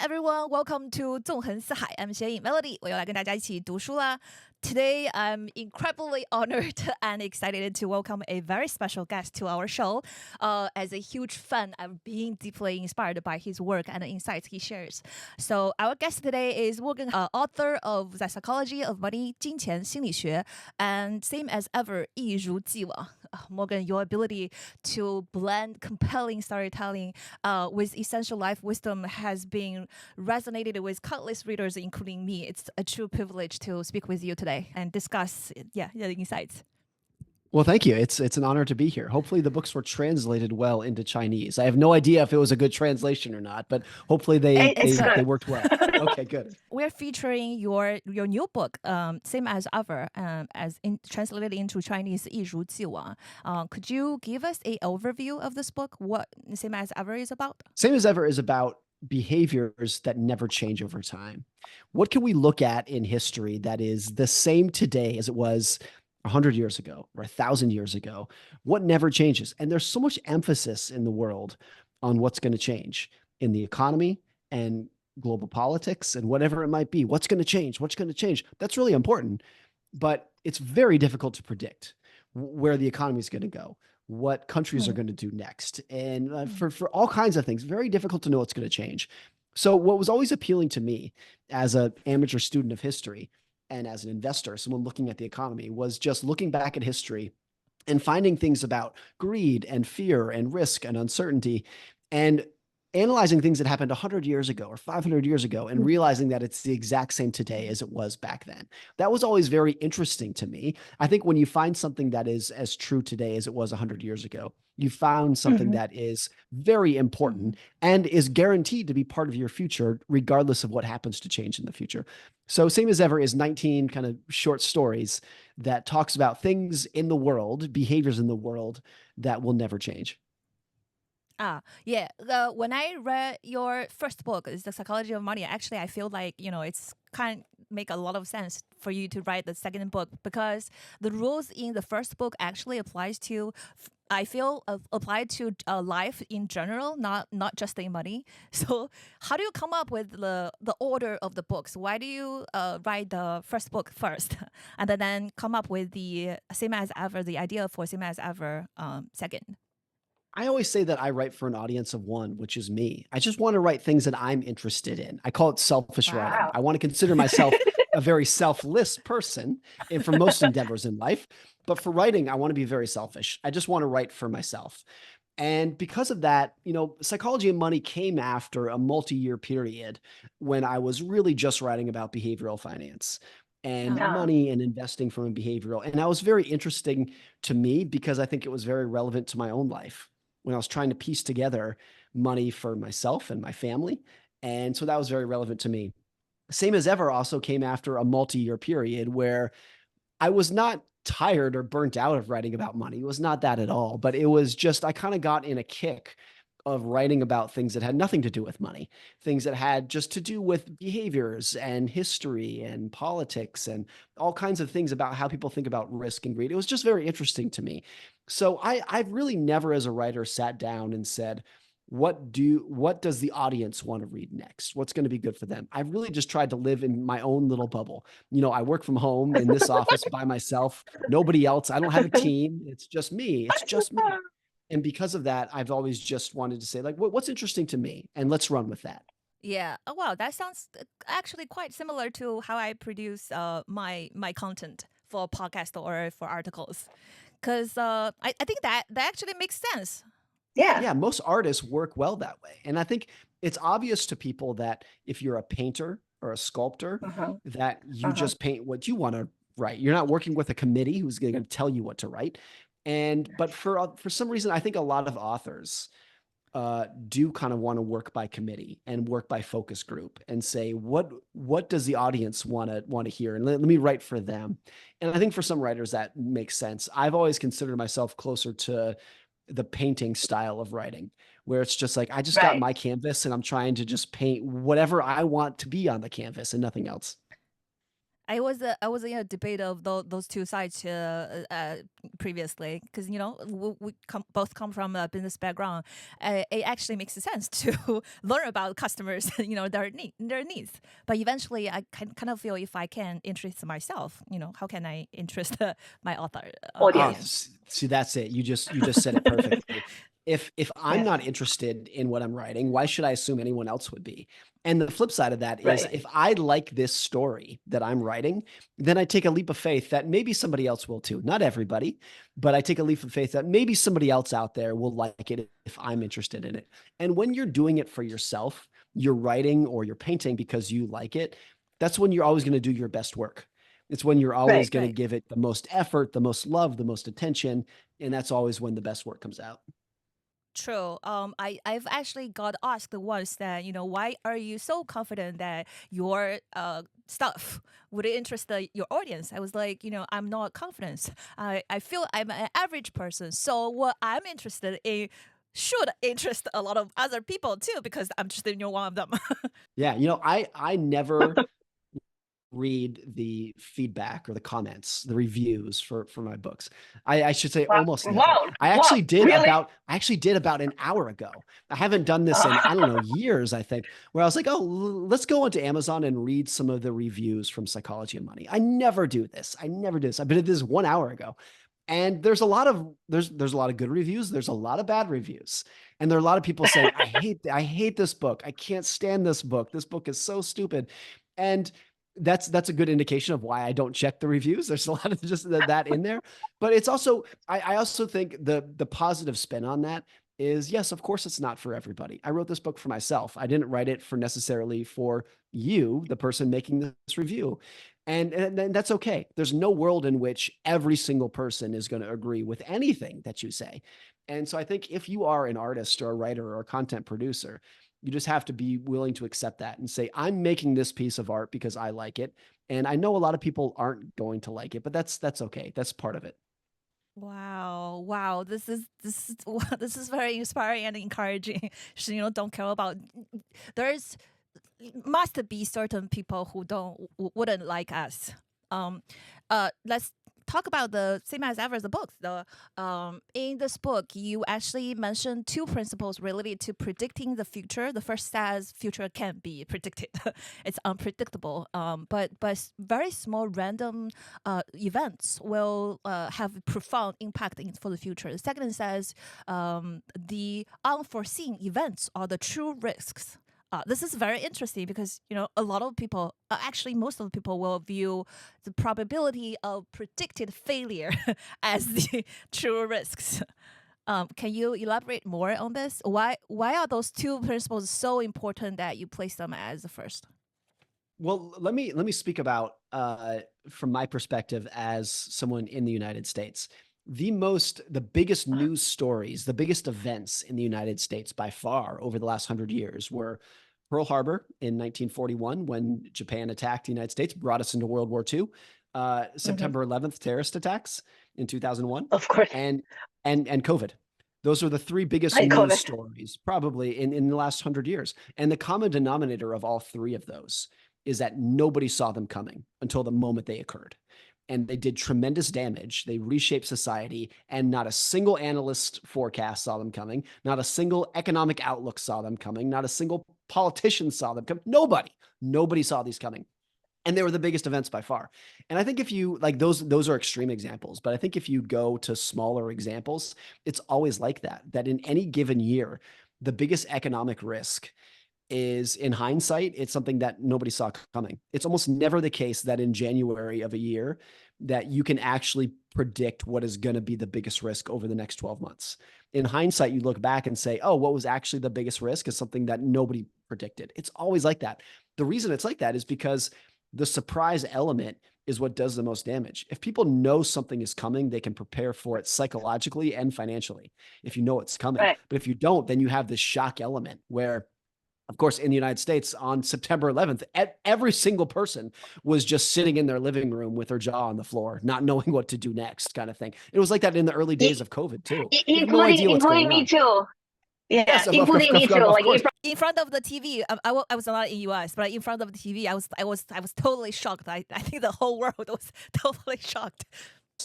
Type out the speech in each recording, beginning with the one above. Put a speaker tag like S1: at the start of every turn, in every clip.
S1: everyone, welcome to 纵横四海. I'm 写影 Melody. 我又来跟大家一起读书啦. Today, I'm incredibly honored and excited to welcome a very special guest to our show. As a huge fan, I'm being deeply inspired by his work and the insights he shares. So our guest today is Morgan, author of The Psychology of Money, 金钱心理学, and same as ever, 一如既往. Morgan, your ability to blend compelling storytelling with essential life wisdom has been resonated with countless readers, including me. It's a true privilege to speak with you today and discuss the insights.
S2: Well, thank you. It's an honor to be here. Hopefully the books were translated well into Chinese. I have no idea if it was a good translation or not, but hopefully they worked well. Okay, good.
S1: We're featuring your new book, same as ever, translated into Chinese, 一如既往. Could you give us an overview of this book? What Same as ever is about?
S2: Same as ever is about behaviors that never change over time. What can we look at in history that is the same today as it was 100 years ago or 1,000 years ago? What never changes? And there's so much emphasis in the world on what's going to change in the economy and global politics and whatever it might be. What's going to change? What's going to change? That's really important, but it's very difficult to predict where the economy is going to go, what countries are going to do next. And for all kinds of things, very difficult to know what's going to change. So what was always appealing to me as an amateur student of history and as an investor, someone looking at the economy, was just looking back at history and finding things about greed and fear and risk and uncertainty and analyzing things that happened 100 years ago or 500 years ago and realizing that it's the exact same today as it was back then. That was always very interesting to me. I think when you find something that is as true today as it was 100 years ago, you found something that is very important and is guaranteed to be part of your future, regardless of what happens to change in the future. So Same as Ever is 19 kind of short stories that talks about things in the world, behaviors in the world that will never change.
S1: When I read your first book, it's The Psychology of Money, actually, I feel like, it's kind of make a lot of sense for you to write the second book because the rules in the first book actually applied to life in general, not just in money. So how do you come up with the order of the books? Why do you write the first book first and then come up with the same as ever, the idea for same as ever second?
S2: I always say that I write for an audience of one, which is me. I just want to write things that I'm interested in. I call it selfish writing. I want to consider myself a very selfless person for most endeavors in life. But for writing, I want to be very selfish. I just want to write for myself. And because of that, Psychology of Money came after a multi-year period when I was really just writing about behavioral finance and money and investing from a behavioral. And that was very interesting to me because I think it was very relevant to my own life when I was trying to piece together money for myself and my family. And so that was very relevant to me. Same as Ever also came after a multi-year period where I was not tired or burnt out of writing about money. It was not that at all, but it was just, I kind of got in a kick of writing about things that had nothing to do with money, things that had just to do with behaviors and history and politics and all kinds of things about how people think about risk and greed. It was just very interesting to me. So I've really never as a writer sat down and said, what does the audience want to read next? What's going to be good for them? I've really just tried to live in my own little bubble. I work from home in this office by myself, nobody else. I don't have a team. It's just me. It's just me. And because of that, I've always just wanted to say, like, what's interesting to me? And let's run with that.
S1: Yeah. Oh, wow. That sounds actually quite similar to how I produce my content for podcast or for articles. Because I think that actually makes sense.
S2: Yeah, most artists work well that way. And I think it's obvious to people that if you're a painter or a sculptor, that you just paint what you want to write. You're not working with a committee who's going to tell you what to write. But for some reason, I think a lot of authors do kind of want to work by committee and work by focus group and say, what does the audience want to hear? And let me write for them. And I think for some writers that makes sense. I've always considered myself closer to the painting style of writing, where it's just like, I just got my canvas and I'm trying to just paint whatever I want to be on the canvas and nothing else.
S1: I was in a debate of those two sides previously, because we both come from a business background. It actually makes sense to learn about customers, their needs. But eventually, I kind of feel if I can interest myself, how can I interest my audience?
S2: See, that's it. You just said it perfectly. If I'm not interested in what I'm writing, why should I assume anyone else would be? And the flip side of that is if I like this story that I'm writing, then I take a leap of faith that maybe somebody else will too. Not everybody, but I take a leap of faith that maybe somebody else out there will like it if I'm interested in it. And when you're doing it for yourself, you're writing or you're painting because you like it, that's when you're always going to do your best work. It's when you're always going to give it the most effort, the most love, the most attention. And that's always when the best work comes out.
S1: True. I've actually got asked once that, why are you so confident that your stuff would interest your audience? I was like, I'm not confident. I feel I'm an average person. So what I'm interested in should interest a lot of other people too, because I'm just one of them.
S2: Yeah. I never read the feedback or the comments, the reviews for my books. I should say almost never. I actually did about an hour ago. I haven't done this in, I don't know, years, I think, where I was like, oh, let's go onto Amazon and read some of the reviews from Psychology of Money. I never do this. I did this 1 hour ago. And there's a lot of good reviews. There's a lot of bad reviews. And there are a lot of people saying, I hate this book. I can't stand this book. This book is so stupid. And that's a good indication of why I don't check the reviews. There's a lot of just that in there, but it's also, I also think the positive spin on that is, yes, of course it's not for everybody. I wrote this book for myself. I didn't write it for necessarily for you, the person making this review. And that's okay. There's no world in which every single person is going to agree with anything that you say. And so I think if you are an artist or a writer or a content producer, you just have to be willing to accept that and say, I'm making this piece of art because I like it. And I know a lot of people aren't going to like it, but that's okay. That's part of it.
S1: Wow. This is very inspiring and encouraging. Don't care about, there's must be certain people who wouldn't like us. Let's talk about the same as ever the book. In this book, you actually mentioned two principles related to predicting the future. The first says future can't be predicted; it's unpredictable. But very small random events will have profound impact for the future. The second says the unforeseen events are the true risks. This is very interesting because, a lot of people, actually most of the people will view the probability of predicted failure as the true risks. Can you elaborate more on this? Why are those two principles so important that you place them as the first?
S2: Well, let me speak about, from my perspective as someone in the United States. The biggest news stories, the biggest events in the United States by far over the last 100 years were Pearl Harbor in 1941, when Japan attacked the United States, brought us into World War II, September 11th terrorist attacks in 2001,
S3: Of course.
S2: and COVID. Those are the three biggest news stories probably in the last 100 years. And the common denominator of all three of those is that nobody saw them coming until the moment they occurred. And they did tremendous damage. They reshaped society, and not a single analyst forecast saw them coming. Not a single economic outlook saw them coming. Not a single politician saw them coming. Nobody saw these coming. And they were the biggest events by far. And I think if you like those are extreme examples, but I think if you go to smaller examples, it's always like that in any given year, the biggest economic risk is, in hindsight, it's something that nobody saw coming. It's almost never the case that in January of a year that you can actually predict what is going to be the biggest risk over the next 12 months. In hindsight, you look back and say, oh, what was actually the biggest risk is something that nobody predicted. It's always like that. The reason it's like that is because the surprise element is what does the most damage. If people know something is coming, they can prepare for it psychologically and financially if you know it's coming. Right. But if you don't, then you have this shock element where, of course, in the United States on September 11th, every single person was just sitting in their living room with their jaw on the floor, not knowing what to do next, kind of thing. It was like that in the early days of COVID too.
S3: Including me too. Yeah,
S2: Yes,
S3: including me too.
S2: of
S3: Like
S2: course.
S1: In front of the TV, I was not in US, but in front of the TV, I was totally shocked. I think the whole world was totally shocked.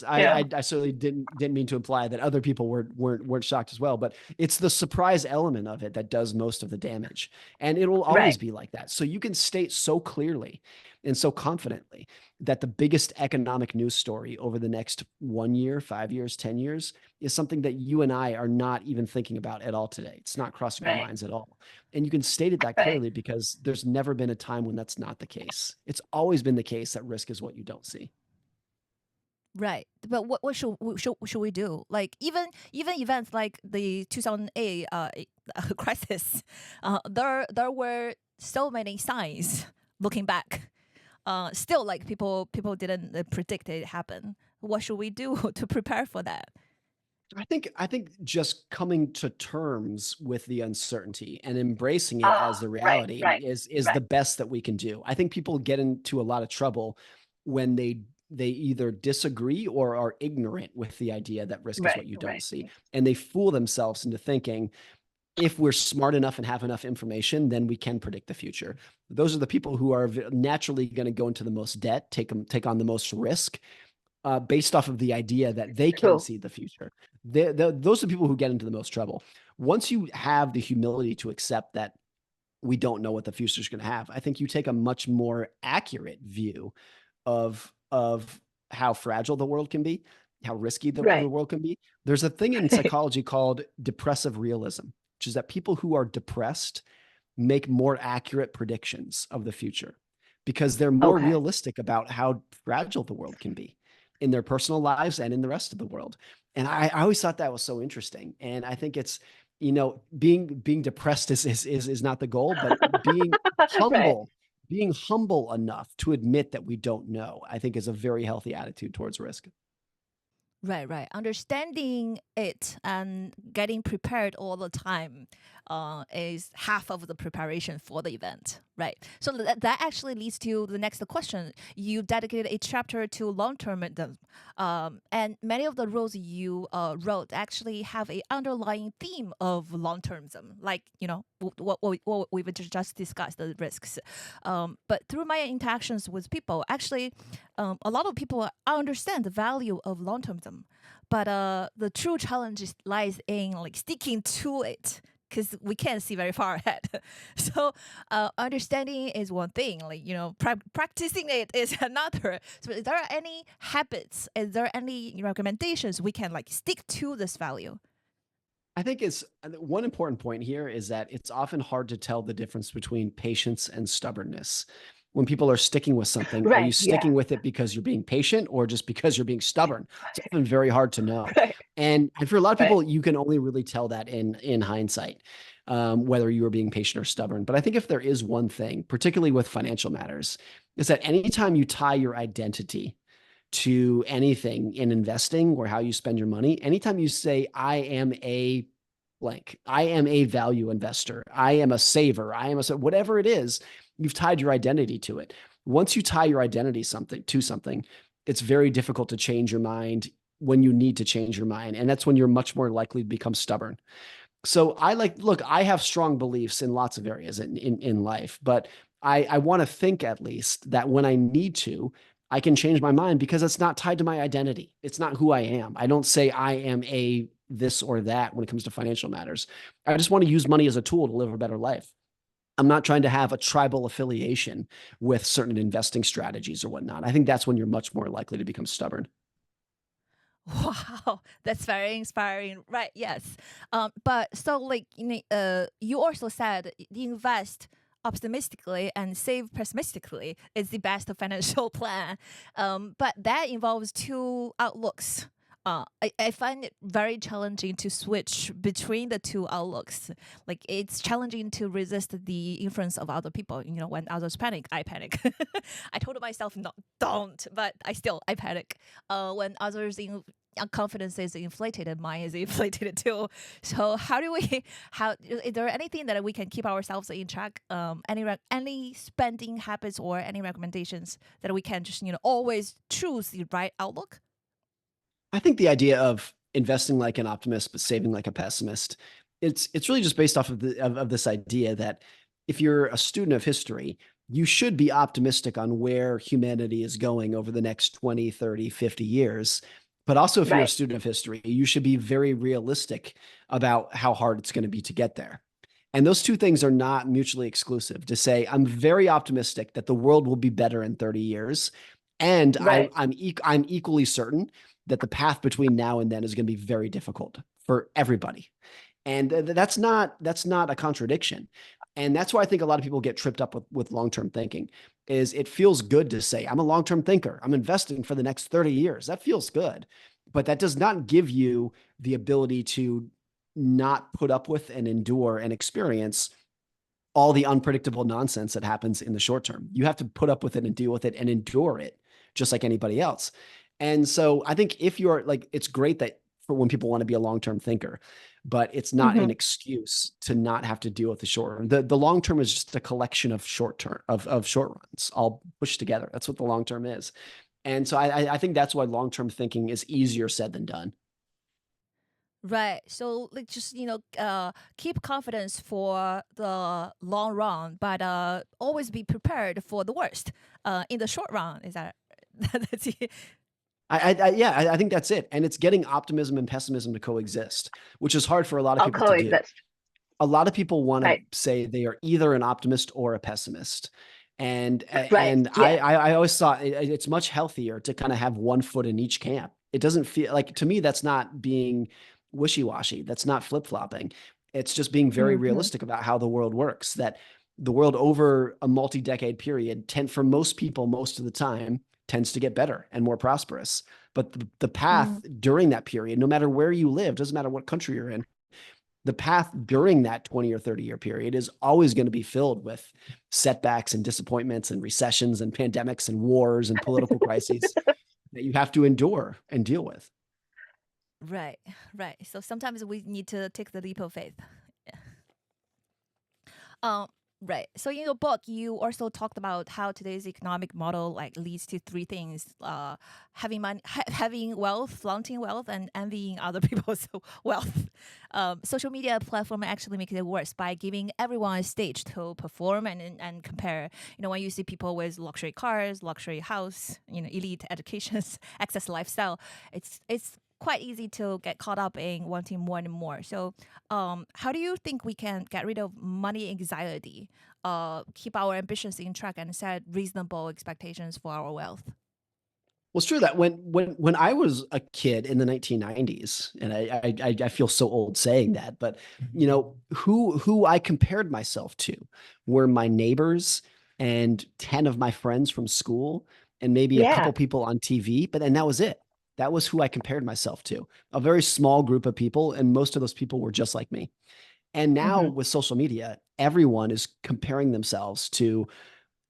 S3: yeah,
S2: I certainly didn't mean to imply that other people weren't shocked as well, but it's the surprise element of it that does most of the damage, and it will always
S3: right,
S2: be like that. So you can state so clearly and so confidently that the biggest economic news story over the next 1 year, 5 years, 10 years is something that you and I are not even thinking about at all today. It's not crossing our
S3: right,
S2: minds at all, and you can state it that
S3: right.
S2: clearly because there's never been a time when that's not the case. It's always been the case that risk is what you don't see.
S1: Right, but should we do? Like even events like the 2008 crisis, there were so many signs looking back. Still, like people didn't predict it happen. What should we do to prepare for that?
S2: I think just coming to terms with the uncertainty and embracing it
S3: Oh,
S2: as the
S3: right,
S2: reality
S3: right,
S2: is
S3: right.
S2: the best that we can do. I think people get into a lot of trouble when they either disagree or are ignorant with the idea that risk is
S3: Right,
S2: what you don't
S3: right.
S2: see. And they fool themselves into thinking if we're smart enough and have enough information, then we can predict the future. Those are the people who are naturally going to go into the most debt, take on the most risk, based off of the idea that they can
S3: True.
S2: see the future. Those are the people who get into the most trouble. Once you have the humility to accept that we don't know what the future is going to have, I think you take a much more accurate view of how fragile the world can be, how risky the
S3: Right.
S2: world can be. There's a thing in psychology called depressive realism, which is that people who are depressed make more accurate predictions of the future because they're more
S3: Okay.
S2: realistic about how fragile the world can be in their personal lives and in the rest of the world. And I always thought that was so interesting. And I think it's, being depressed is not the goal, but
S3: Right.
S2: humble, being humble enough to admit that we don't know, I think is a very healthy attitude towards risk.
S1: Right, right. Understanding it and getting prepared all the time is half of the preparation for the event. Right. So that actually leads to the next question. You dedicated a chapter to long-termism, and many of the rules you wrote actually have a underlying theme of long-termism, like what we've just discussed, the risks. But through my interactions with people, actually, a lot of people understand the value of long-termism, but the true challenge lies in like sticking to it because we can't see very far ahead. So understanding is one thing, like practicing it is another. So is there any habits? Is there any recommendations we can like stick to this value?
S2: I think it's one important point here is that it's often hard to tell the difference between patience and stubbornness. When people are sticking with something, are you
S3: Right. Yeah.
S2: sticking with it because you're being patient or just because you're being stubborn? It's often very hard to know.
S3: Right.
S2: And for a lot of
S3: Right.
S2: people, you can only really tell that in hindsight, whether you are being patient or stubborn. But I think if there is one thing, particularly with financial matters, is that anytime you tie your identity to anything in investing or how you spend your money, anytime you say, I am a blank, I am a value investor, I am a saver, I am whatever it is, you've tied your identity to it. Once you tie your identity to something, it's very difficult to change your mind when you need to change your mind. And that's when you're much more likely to become stubborn. So look, I have strong beliefs in lots of areas in life, but I want to think at least that when I need to, I can change my mind because it's not tied to my identity. It's not who I am. I don't say I am a this or that when it comes to financial matters. I just want to use money as a tool to live a better life. I'm not trying to have a tribal affiliation with certain investing strategies or whatnot. I think that's when you're much more likely to become stubborn.
S1: Wow, that's very inspiring. Right, yes. But so like you also said invest optimistically and save pessimistically is the best financial plan. But that involves two outlooks. I find it very challenging to switch between the two outlooks. Like it's challenging to resist the influence of other people. When others panic, I panic. I told myself no, don't, but I panic. When others confidence is inflated, mine is inflated too. So how do we? How is there anything that we can keep ourselves in track? Any spending habits or any recommendations that we can just always choose the right outlook?
S2: I think the idea of investing like an optimist but saving like a pessimist it's really just based off of this idea that if you're a student of history, you should be optimistic on where humanity is going over the next 20, 30, 50 years. But also, if you're a student of history, you should be very realistic about how hard it's going to be to get there. And those two things are not mutually exclusive. To say, I'm very optimistic that the world will be better in 30 years. And I'm equally certain that the path between now and then is going to be very difficult for everybody. And that's not a contradiction. And that's why I think a lot of people get tripped up with long-term thinking. Is it feels good to say, I'm a long-term thinker. I'm investing for the next 30 years. That feels good. But that does not give you the ability to not put up with and endure and experience all the unpredictable nonsense that happens in the short term. You have to put up with it and deal with it and endure it just like anybody else. And so I think if you're like, it's great that for when people want to be a long-term thinker, but it's not an excuse to not have to deal with the short run. The long term is just a collection of short term of short runs all pushed together. That's what the long term is. And so I think that's why long-term thinking is easier said than done.
S1: Right. So like just keep confidence for the long run, but always be prepared for the worst in the short run. Is that that's it?
S2: I think that's it. And it's getting optimism and pessimism to coexist, which is hard for a lot of people to do. A lot of people want to say they are either an optimist or a pessimist. And I always thought it's much healthier to kind of have one foot in each camp. It doesn't feel like, to me, that's not being wishy-washy. That's not flip-flopping. It's just being very realistic about how the world works, that the world over a multi-decade period for most people, most of the time, tends to get better and more prosperous. But the path during that period, no matter where you live, doesn't matter what country you're in, the path during that 20 or 30-year period is always going to be filled with setbacks and disappointments and recessions and pandemics and wars and political crises that you have to endure and deal with.
S1: Right. So sometimes we need to take the leap of faith. Right. So in your book, you also talked about how today's economic model like leads to three things: having money, having wealth, flaunting wealth, and envying other people's wealth. Social media platform actually make it worse by giving everyone a stage to perform and compare. When you see people with luxury cars, luxury house, elite educations, access lifestyle, it's quite easy to get caught up in wanting more and more. So how do you think we can get rid of money anxiety, keep our ambitions in track, and set reasonable expectations for our wealth?
S2: Well, it's true that when I was a kid in the 1990s, and I feel so old saying that, but who I compared myself to were my neighbors and 10 of my friends from school and maybe a couple people on TV, and that was it. That was who I compared myself to, a very small group of people. And most of those people were just like me. And now with social media, everyone is comparing themselves to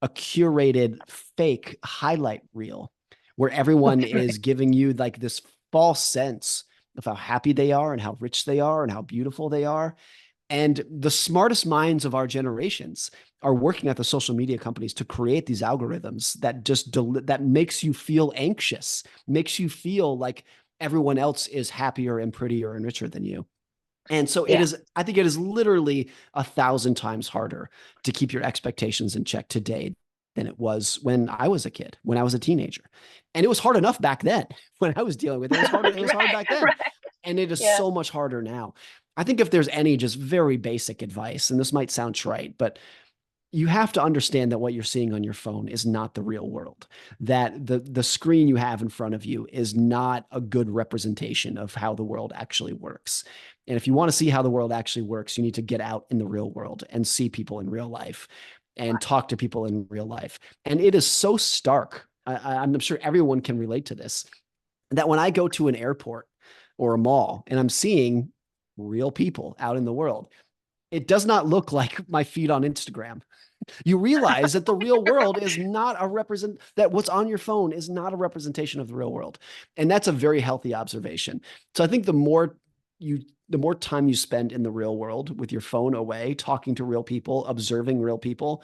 S2: a curated fake highlight reel where everyone is giving you like this false sense of how happy they are and how rich they are and how beautiful they are. And the smartest minds of our generations are working at the social media companies to create these algorithms that just that makes you feel anxious, makes you feel like everyone else is happier and prettier and richer than you. And so I think it is literally 1,000 times harder to keep your expectations in check today than it was when I was a kid, when I was a teenager. And it was hard enough back then when I was dealing with it. It was hard back then. And it is so much harder now. I think if there's any just very basic advice, and this might sound trite, but you have to understand that what you're seeing on your phone is not the real world, that the screen you have in front of you is not a good representation of how the world actually works. And if you want to see how the world actually works, you need to get out in the real world and see people in real life and talk to people in real life. And it is so stark. I'm sure everyone can relate to this, that when I go to an airport or a mall and I'm seeing real people out in the world, it does not look like my feed on Instagram. You realize that the real world is not that what's on your phone is not a representation of the real world. And that's a very healthy observation. So I think the more time you spend in the real world with your phone away, talking to real people, observing real people,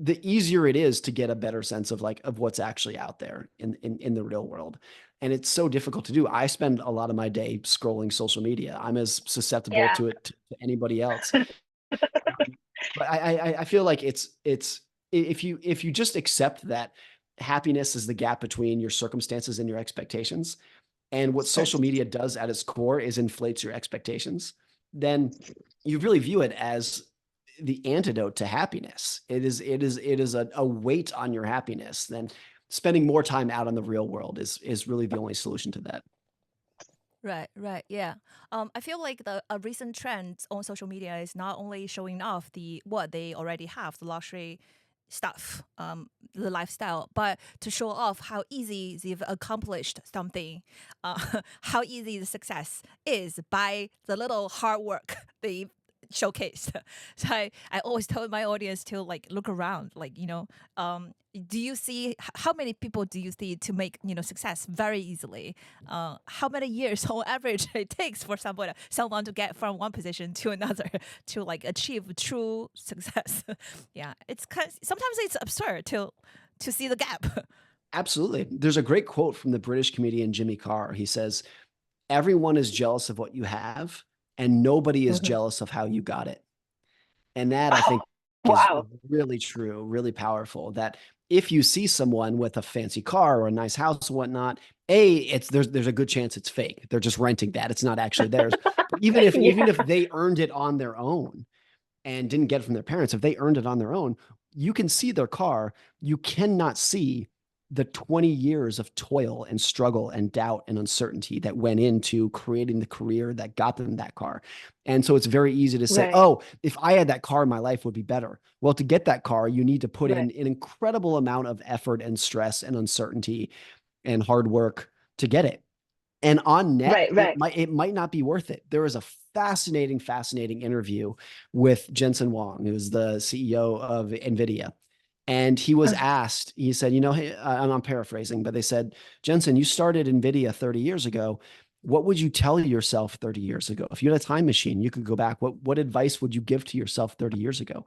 S2: the easier it is to get a better sense of like, of what's actually out there in the real world. And it's so difficult to do. I spend a lot of my day scrolling social media. I'm as susceptible
S3: Yeah.
S2: to it to anybody else. But I feel like it's if you just accept that happiness is the gap between your circumstances and your expectations, and what social media does at its core is inflates your expectations, then you really view it as the antidote to happiness. It is a weight on your happiness. Then spending more time out in the real world is really the only solution to that.
S1: Right, yeah. I feel like a recent trend on social media is not only showing off what they already have, the luxury stuff, the lifestyle, but to show off how easy they've accomplished something, how easy the success is by the little hard work they showcased. So I always tell my audience to like look around, like, do you see how many people do you see to make success very easily? How many years on average it takes for someone to get from one position to another to like achieve true success? Yeah, it's sometimes it's absurd to see the gap.
S2: Absolutely. There's a great quote from the British comedian Jimmy Carr. He says, "Everyone is jealous of what you have, and nobody is
S3: Mhm.
S2: jealous of how you got it." And that I think
S3: Oh,
S2: is
S3: wow.
S2: really true, really powerful. That if you see someone with a fancy car or a nice house and whatnot, there's a good chance it's fake. They're just renting that. It's not actually theirs. But even
S3: Yeah.
S2: if they earned it on their own and didn't get it from their parents, if they earned it on their own, you can see their car. You cannot see the 20 years of toil and struggle and doubt and uncertainty that went into creating the career that got them that car. And so it's very easy to say,
S3: Right.
S2: oh, if I had that car, my life would be better. Well, to get that car, you need to put in
S3: Right.
S2: an incredible amount of effort and stress and uncertainty and hard work to get it. And on net,
S3: Right.
S2: it might not be worth it. There was a fascinating interview with Jensen Huang, who's the CEO of NVIDIA. And he was asked, he said, hey, I'm paraphrasing, but they said, "Jensen, you started NVIDIA 30 years ago. What would you tell yourself 30 years ago? If you had a time machine, you could go back. What advice would you give to yourself 30 years ago?"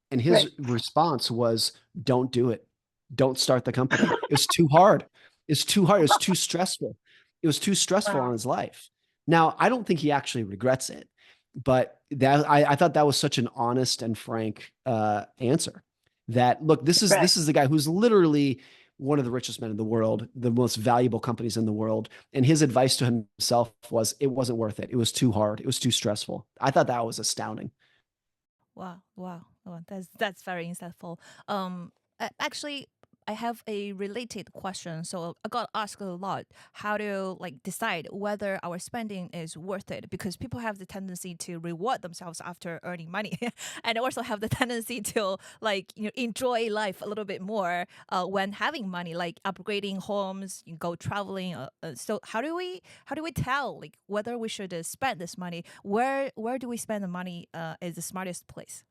S2: And
S3: Right.
S2: his response was, "Don't do it. Don't start the company. It was too hard. It's too hard. It was too stressful. It was too stressful on
S3: Wow.
S2: his life." Now, I don't think he actually regrets it, but I thought that was such an honest and frank answer. That look, this
S3: Right.
S2: is the guy who's literally one of the richest men in the world, the most valuable companies in the world, and his advice to himself was, it wasn't worth it. It was too hard. It was too stressful. I thought that was astounding.
S1: Wow. Oh, that's very insightful. Actually, I have a related question. So I got asked a lot how to like decide whether our spending is worth it, because people have the tendency to reward themselves after earning money, and also have the tendency to like enjoy life a little bit more when having money, like upgrading homes, go traveling. So how do we tell like whether we should spend this money? Where do we spend the money is the smartest place?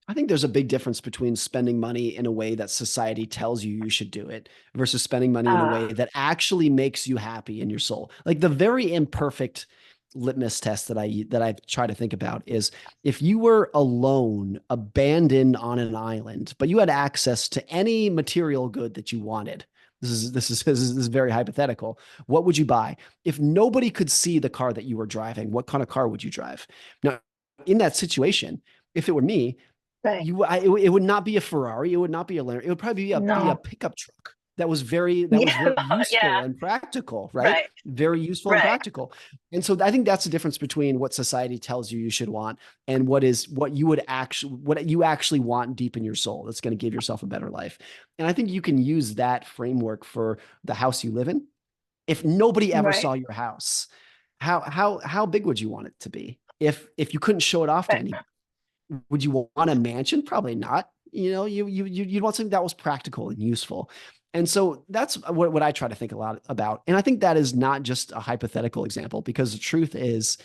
S2: I think there's a big difference between spending money in a way that society tells you should do it versus spending money in a way that actually makes you happy in your soul. Like the very imperfect litmus test that I try to think about is, if you were alone, abandoned on an island, but you had access to any material good that you wanted. This is very hypothetical. What would you buy? If nobody could see the car that you were driving, what kind of car would you drive? Now, in that situation, if it were me,
S3: Right.
S2: it would not be a Ferrari. It would not be a Lamborghini. It would probably be a
S3: No.
S2: pickup truck that was very
S3: Yeah.
S2: useful
S3: Yeah.
S2: and practical, right?
S3: Right.
S2: Very useful and
S3: Right.
S2: practical. And so I think that's the difference between what society tells you should want and what you actually want deep in your soul that's going to give yourself a better life. And I think you can use that framework for the house you live in. If nobody ever
S3: Right.
S2: saw your house, how big would you want it to be? If you couldn't show it off to
S3: Right.
S2: anybody? Would you want a mansion? Probably not. You'd want something that was practical and useful. And so that's what I try to think a lot about. And I think that is not just a hypothetical example, because the truth is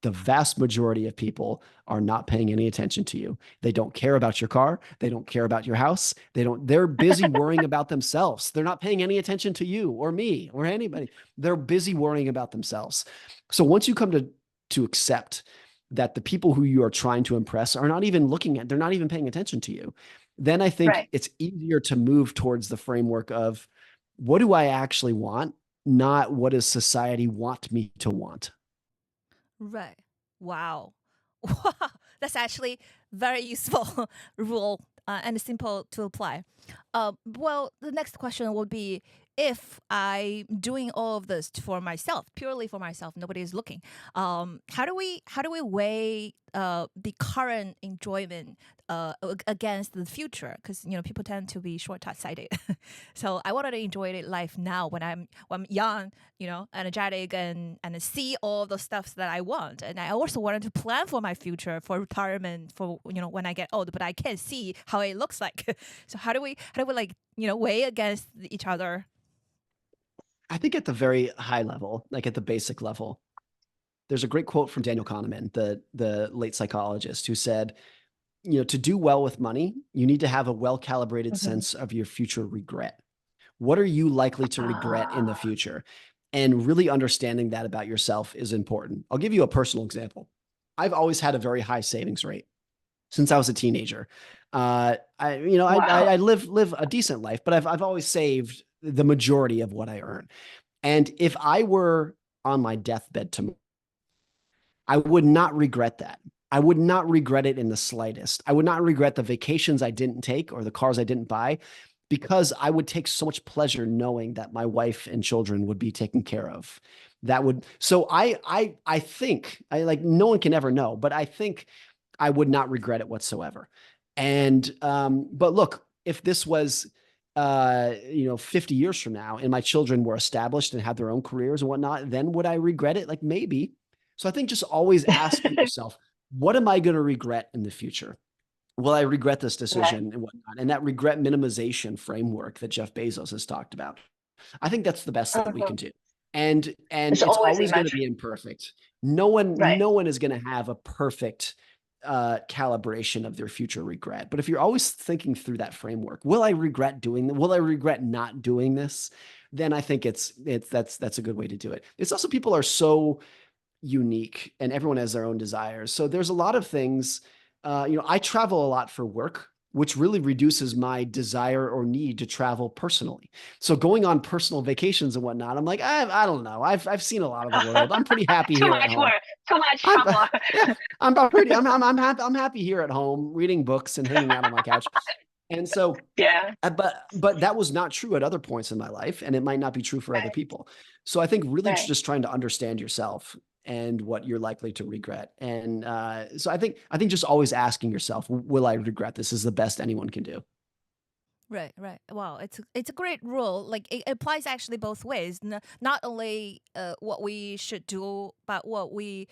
S2: the vast majority of people are not paying any attention to you. They don't care about your car. They don't care about your house. They're busy worrying about themselves. They're not paying any attention to you or me or anybody. They're busy worrying about themselves. So once you come to accept that the people who you are trying to impress are not even they're not even paying attention to you, then I think
S3: Right.
S2: it's easier to move towards the framework of what do I actually want, not what does society want me to want.
S1: Right. Wow. Wow. That's actually very useful rule and simple to apply. Well, the next question would be if I'm doing all of this for myself, purely for myself, nobody is looking. How do we weigh the current enjoyment against the future? Because people tend to be short-sighted. So I wanted to enjoy life now when I'm young, energetic and see all the stuff that I want. And I also wanted to plan for my future, for retirement, for when I get old, but I can't see how it looks like. So how do we like, weigh against each other?
S2: I think at the very high level, like at the basic level, there's a great quote from Daniel Kahneman, the late psychologist, who said, to do well with money, you need to have a well-calibrated
S3: Hmm.
S2: sense of your future regret. What are you likely to regret in the
S3: Ah.
S2: future? And really understanding that about yourself is important. I'll give you a personal example. I've always had a very high savings rate since I was a teenager. I
S3: Wow.
S2: live a decent life, but I've always saved the majority of what I earn. And if I were on my deathbed tomorrow, I would not regret that. I would not regret it in the slightest. I would not regret the vacations I didn't take or the cars I didn't buy because I would take so much pleasure knowing that my wife and children would be taken care of. That would so I think I like no one can ever know, but I think I would not regret it whatsoever. And but look, if this was 50 years from now and my children were established and had their own careers and whatnot, then would I regret it? Like maybe. So I think just always asking yourself, what am I going to regret in the future? Will I regret this
S3: Right.
S2: decision and whatnot? And that regret minimization framework that Jeff Bezos has talked about. I think that's the best that we
S3: Hmm.
S2: can do. And
S3: It's
S2: it's
S3: always
S2: always going to
S3: imagine.
S2: be imperfect. No one,
S3: Right.
S2: no one is going to have a perfect calibration of their future regret. But if you're always thinking through that framework, will I regret doing that? Will I regret not doing this? Then I think that's a good way to do it. It's also people are so unique and everyone has their own desires. So there's a lot of things, I travel a lot for work, which really reduces my desire or need to travel personally. So going on personal vacations and whatnot, I'm like, I don't know. I've seen a lot of the world. I'm pretty happy
S3: Too
S2: here at
S3: much
S2: home.
S3: work. Too much
S2: I'm
S3: trouble.
S2: yeah, I'm happy here at home, reading books and hanging out on my couch. And so
S3: Yeah.
S2: but that was not true at other points in my life, and it might not be true for other
S3: Right.
S2: people. So I think really
S3: Right.
S2: just trying to understand yourself and what you're likely to regret. And so I think just always asking yourself, will I regret this, is the best anyone can do.
S1: Right, right. Wow, it's a great rule. Like it applies actually both ways. Not only what we should do, but what we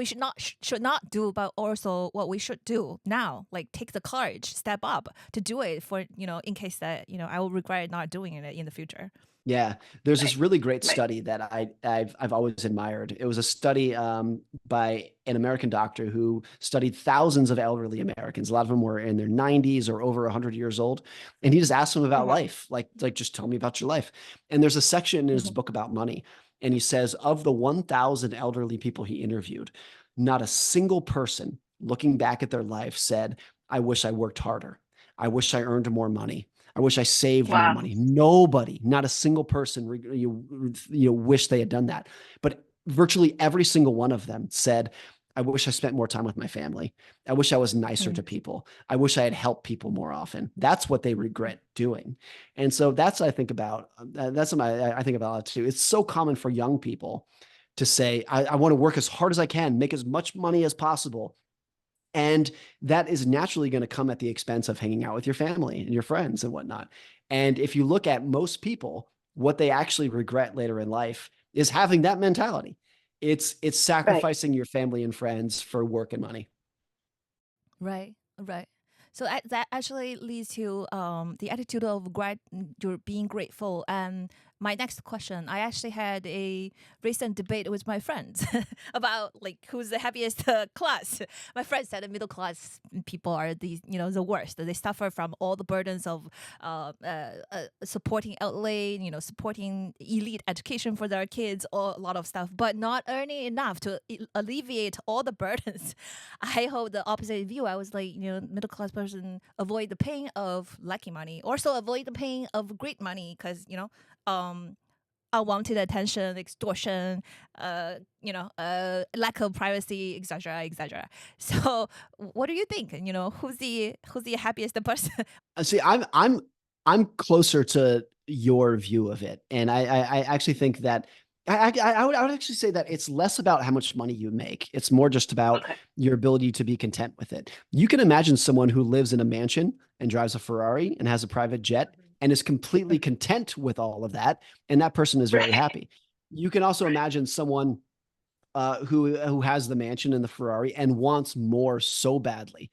S1: should not do, but also what we should do now. Like take the courage, step up to do it for in case that I will regret not doing it in the future.
S2: Yeah, there's
S3: Right.
S2: this really great
S3: Right.
S2: study that I've always admired. It was a study by an American doctor who studied thousands of elderly Americans. A lot of them were in their 90s or over 100 years old, and he just asked them about
S3: Hmm.
S2: life, like just tell me about your life. And there's a section in his
S3: Hmm.
S2: book about money, and he says of the 1,000 elderly people he interviewed, not a single person looking back at their life said, "I wish I worked harder. I wish I earned more money. I wish I saved more
S3: Wow.
S2: money." Nobody, not a single person, wish they had done that. But virtually every single one of them said, "I wish I spent more time with my family. I wish I was nicer
S3: Mm.
S2: to people. I wish I had helped people more often." That's what they regret doing. And so that's what I think about. That's what I think about it too. It's so common for young people to say, I want to work as hard as I can, make as much money as possible, and that is naturally going to come at the expense of hanging out with your family and your friends and whatnot. And if you look at most people, what they actually regret later in life is having that mentality. It's
S3: Right.
S2: sacrificing your family and friends for work and money.
S1: Right, right. So that actually leads to the attitude of you're being grateful and my next question, I actually had a recent debate with my friends about like who's the happiest class. My friend said the middle class people are the worst. They suffer from all the burdens of supporting outlay, supporting elite education for their kids, or a lot of stuff, but not earning enough to alleviate all the burdens. I hold the opposite view. I was like, middle class person avoid the pain of lacking money, also avoid the pain of great money, because unwanted attention, extortion, lack of privacy, etc., etc. So, what do you think? Who's the happiest person?
S2: See, I'm closer to your view of it, and I actually think that I would actually say that it's less about how much money you make. It's more just about your ability to be content with it. You can imagine someone who lives in a mansion and drives a Ferrari and has a private jet and is completely content with all of that, and that person is very happy. You can also imagine someone who has the mansion and the Ferrari and wants more so badly.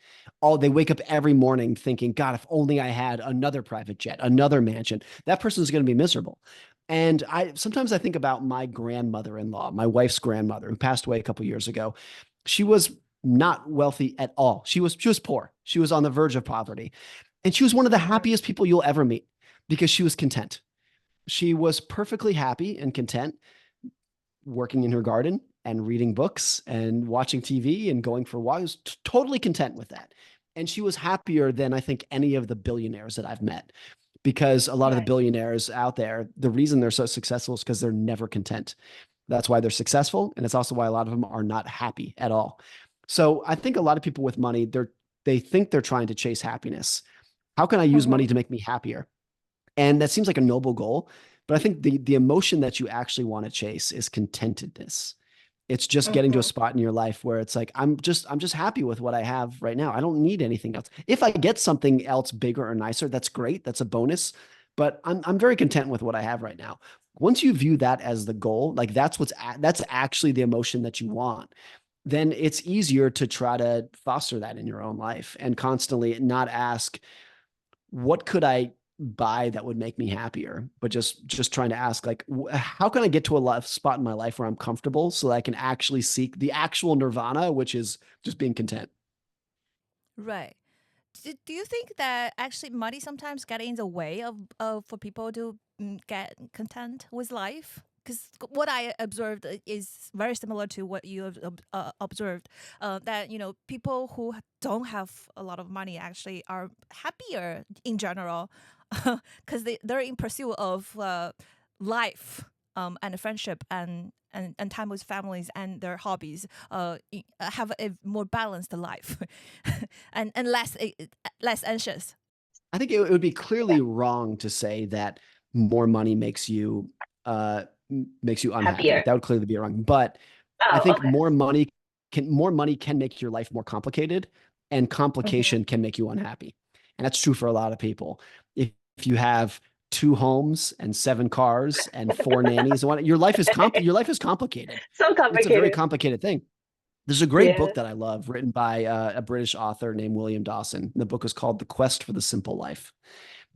S2: They wake up every morning thinking, God, if only I had another private jet, another mansion. That person is going to be miserable. And sometimes I think about my grandmother-in-law, my wife's grandmother, who passed away a couple years ago. She was not wealthy at all. She was poor. She was on the verge of poverty. And she was one of the happiest people you'll ever meet because she was content. She was perfectly happy and content working in her garden and reading books and watching TV and going for walks, totally content with that. And she was happier than I think any of the billionaires that I've met, because a lot of the billionaires out there, the reason they're so successful is because they're never content. That's why they're successful. And it's also why a lot of them are not happy at all. So I think a lot of people with money, they think they're trying to chase happiness. How can I use money to make me happier? And that seems like a noble goal. But I think the emotion that you actually want to chase is contentedness. It's just getting to a spot in your life where it's like, I'm just happy with what I have right now. I don't need anything else. If I get something else bigger or nicer, that's great. That's a bonus. But I'm very content with what I have right now. Once you view that as the goal, like that's actually the emotion that you want, then it's easier to try to foster that in your own life and constantly not ask, what could I buy that would make me happier, but just trying to ask, like, how can I get to a spot in my life where I'm comfortable so that I can actually seek the actual nirvana, which is just being content.
S1: Right. Do you think that actually money sometimes get in the way of for people to get content with life? Because what I observed is very similar to what you have observed. That people who don't have a lot of money actually are happier in general, because they're in pursuit of life, and friendship, and time with families and their hobbies, have a more balanced life, and less anxious.
S2: I think it would be clearly wrong to say that more money makes you unhappy.
S3: Happier.
S2: That would clearly be wrong. But I think more money can make your life more complicated, and complication can make you unhappy. And that's true for a lot of people. If you have 2 homes and 7 cars and 4 nannies, your life is complicated.
S3: So complicated.
S2: It's a very complicated thing. There's a great book that I love written by a British author named William Dawson. The book is called The Quest for the Simple Life.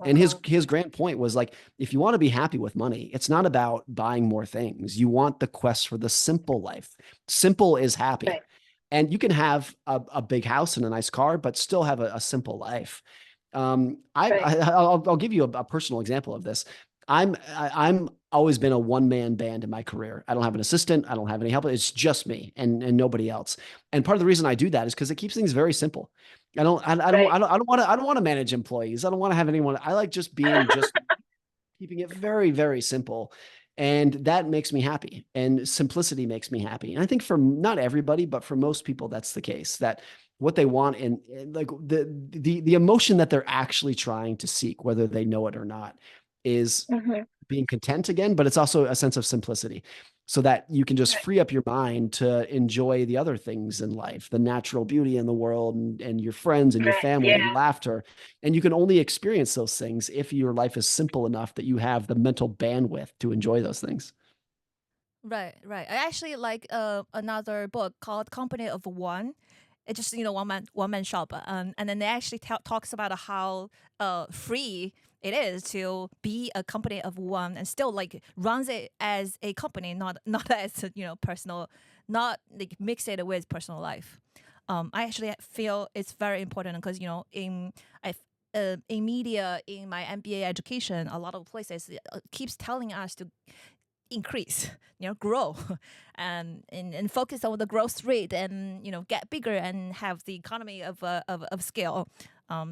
S2: And his grand point was like, if you want to be happy with money, it's not about buying more things. You want the quest for the simple life. Simple is happy.
S3: Right.
S2: And you can have a big house and a nice car, but still have a simple life. I'll give you a personal example of this. I'm always been a one-man band in my career. I don't have an assistant. I don't have any help. It's just me and nobody else. And part of the reason I do that is because it keeps things very simple. I don't want to manage employees. I don't want to have anyone. I like just keeping it very, very simple. And that makes me happy, and simplicity makes me happy. And I think for not everybody, but for most people, that's the case, that what they want and like the emotion that they're actually trying to seek, whether they know it or not, is being content again, but it's also a sense of simplicity, so that you can just free up your mind to enjoy the other things in life, the natural beauty in the world, and your friends and your family and laughter. And you can only experience those things if your life is simple enough that you have the mental bandwidth to enjoy those things.
S1: Right. I actually like another book called Company of One. It's just one man shop, and then they actually talks about how free it is to be a company of one and still like runs it as a company, not as a, personal, not like mix it with personal life. I actually feel it's very important because in media, in my MBA education, a lot of places keeps telling us to increase, grow, and focus on the growth rate, and get bigger and have the economy of scale.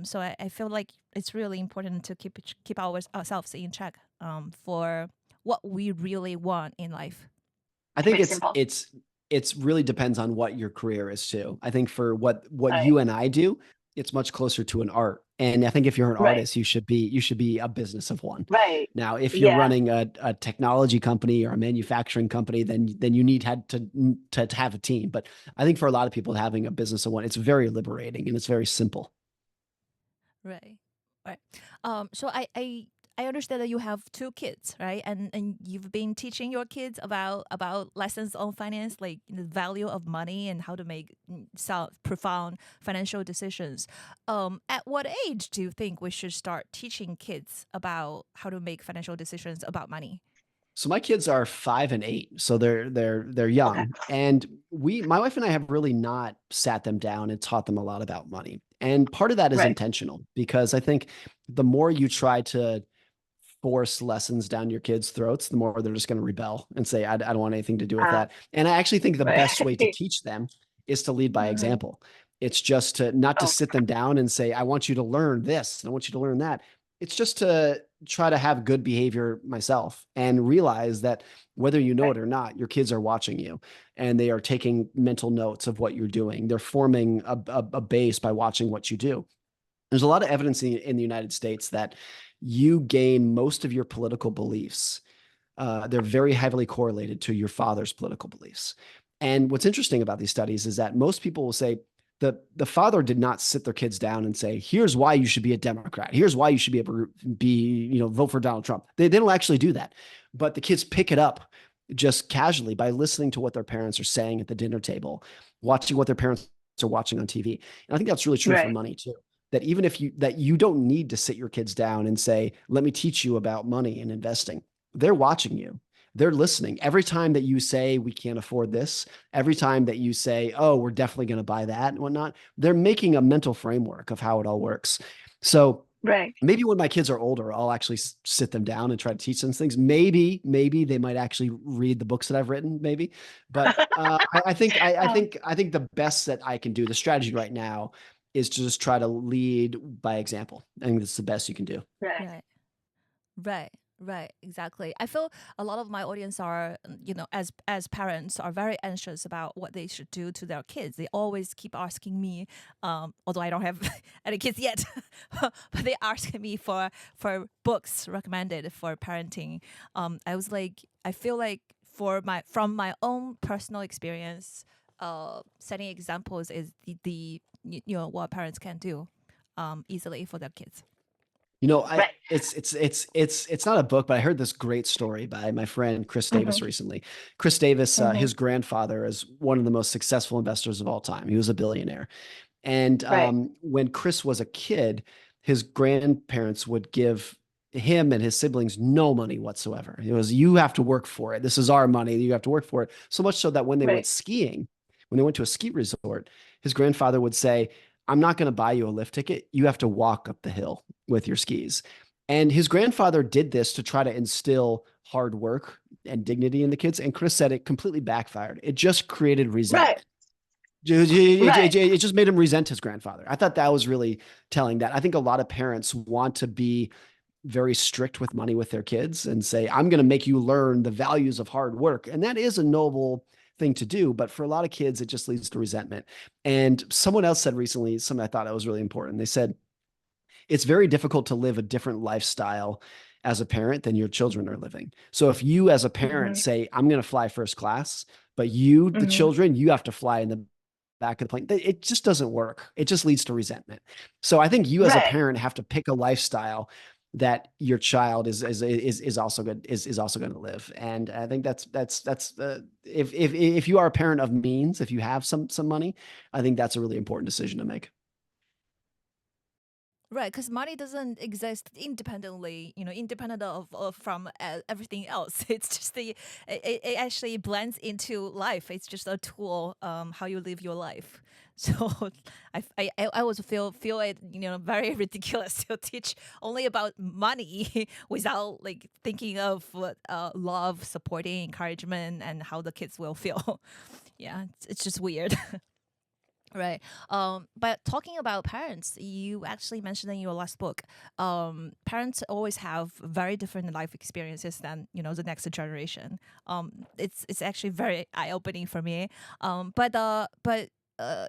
S1: So I feel like it's really important to keep ourselves in check for what we really want in life.
S2: I
S3: Keep
S2: think
S3: it simple.
S2: it's really depends on what your career is too. I think for what
S3: Right.
S2: you and I do, it's much closer to an art. And I think if you're an
S3: Right.
S2: artist, you should be a business of one.
S3: Right.
S2: Now, if you're running a technology company or a manufacturing company, then you need to have a team. But I think for a lot of people, having a business of one, it's very liberating and it's very simple.
S1: Right. Right. So I understand that you have two kids, right? And you've been teaching your kids about lessons on finance, like the value of money and how to make profound financial decisions. At what age do you think we should start teaching kids about how to make financial decisions about money?
S2: So my kids are 5 and 8, so they're
S3: Okay.
S2: young, and my wife and I have really not sat them down and taught them a lot about money. And part of that is
S3: Right.
S2: intentional because I think the more you try to force lessons down your kids' throats, the more they're just going to rebel and say, I don't want anything to do with that. And I actually think the best way to
S3: Right.
S2: teach them is to lead by
S3: Mhm.
S2: example. It's just to not to
S3: Oh,
S2: sit them down and say, I want you to learn this and I want you to learn that. It's just to try to have good behavior myself and realize that whether you know
S3: right.
S2: it or not, your kids are watching you and they are taking mental notes of what you're doing. They're forming a base by watching what you do. There's a lot of evidence in the United States that you gain most of your political beliefs. They're very heavily correlated to your father's political beliefs. And what's interesting about these studies is that most people will say the father did not sit their kids down and say, here's why you should be a Democrat. Here's why you should be able to vote for Donald Trump. They don't actually do that. But the kids pick it up just casually by listening to what their parents are saying at the dinner table, watching what their parents are watching on TV. And I think that's really true for
S3: Right.
S2: money too. That even if you don't need to sit your kids down and say, let me teach you about money and investing. They're watching you. They're listening. Every time that you say we can't afford this, every time that you say, oh, we're definitely going to buy that and whatnot, they're making a mental framework of how it all works. So
S3: Right.
S2: maybe when my kids are older, I'll actually sit them down and try to teach them things. Maybe they might actually read the books that I've written, maybe. But I think the best that I can do, the strategy right now, is to just try to lead by example. I think that's the best you can do.
S3: Right.
S1: Right. Right. Right, exactly. I feel a lot of my audience are, as parents, are very anxious about what they should do to their kids. They always keep asking me, although I don't have any kids yet, but they ask me for books recommended for parenting. I was like, I feel like from my own personal experience, setting examples is the what parents can do easily for their kids.
S3: Right.
S2: It's not a book, but I heard this great story by my friend Chris Davis
S3: Mhm.
S2: recently. Chris Davis,
S3: Mhm.
S2: his grandfather is one of the most successful investors of all time. He was a billionaire. And
S3: Right.
S2: when Chris was a kid, his grandparents would give him and his siblings no money whatsoever. It was, you have to work for it. This is our money. You have to work for it. So much so that when they went
S3: Right.
S2: skiing, when they went to a ski resort, his grandfather would say, I'm not going to buy you a lift ticket. You have to walk up the hill with your skis. And his grandfather did this to try to instill hard work and dignity in the kids. And Chris said it completely backfired. It just created
S3: Right.
S2: resentment. It,
S3: Right.
S2: it, it just made him resent his grandfather. I thought that was really telling. That I think a lot of parents want to be very strict with money with their kids and say, I'm going to make you learn the values of hard work. And that is a noble thing to do. But for a lot of kids, it just leads to resentment. And someone else said recently, something I thought that was really important. They said, it's very difficult to live a different lifestyle as a parent than your children are living. So if you as a parent
S3: Mhm.
S2: say, I'm going to fly first class, but you, the
S3: Mhm.
S2: children, you have to fly in the back of the plane, it just doesn't work. It just leads to resentment. So I think you as a
S3: Right.
S2: parent have to pick a lifestyle that your child is also good is also going to live. And I think that's if you are a parent of means, if you have some money, I think that's a really important decision to make.
S1: Right, because money doesn't exist independently, independent of from everything else. It's just it actually blends into life. It's just a tool, how you live your life. So I always feel it, very ridiculous to teach only about money without like thinking of love, supporting, encouragement, and how the kids will feel. Yeah, it's just weird. Right. But talking about parents, you actually mentioned in your last book, parents always have very different life experiences than, the next generation. It's actually very eye opening for me. But